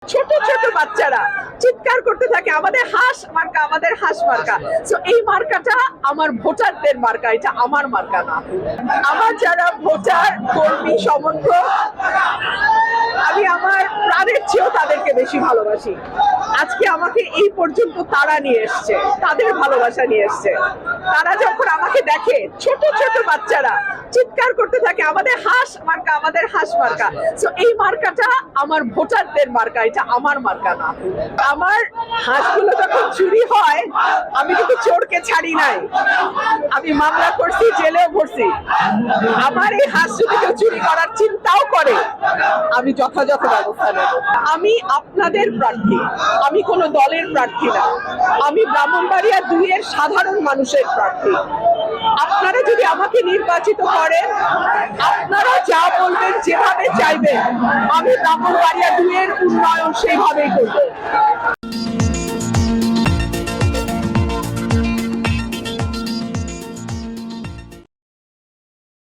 ছোট ছোট বাচ্চারা চিৎকার করতে থাকে আমাদের হাঁস মার্কা, আমাদের হাঁস মার্কা। সো এই মার্কাটা আমার ভোটারদের মার্কা, এটা আমার মার্কা না। আমার যারা ভোটার কর্মী সমর্থক, আমি আমার প্রাণের চেয়েও তাদেরকে বেশি ভালোবাসি। আজকে আমাকে এই পর্যন্ত তারা নিয়ে এসছে, তাদের ভালোবাসা নিয়ে এসছে। তারা যখন আমাকে দেখে, ছোট ছোট বাচ্চারা চিৎকার করতে থাকে আমাদের হাঁস মার্কা, আমাদের হাঁস মার্কা। সো এই মার্কাটা আমার ভোটারদের মার্কা, এটা আমার মার্কা না। আমার হাঁসগুলো যখন চুরি হয়, আমি কিন্তু চোরকে ছাড়ি নাই, আমি মামলা করছি, জেলেও ভরছি। আমার এই হাঁস যদি কেউ চুরি করার চিন্তাও করে, আমি যথাযথ ব্যবস্থা নেব। আমি আপনাদের প্রার্থী, আমি কোনো দলের প্রার্থী না। আমি ব্রাহ্মণবাড়িয়া 2 এর সাধারণ মানুষের প্রার্থী। আপনারা যদি আমাকে নির্বাচিত করেন, আপনারা যা বলবেন, যেভাবে চাইবেন, আমি ব্রাহ্মণবাড়িয়া 2 এর উন্নয়ন সেইভাবেই করব।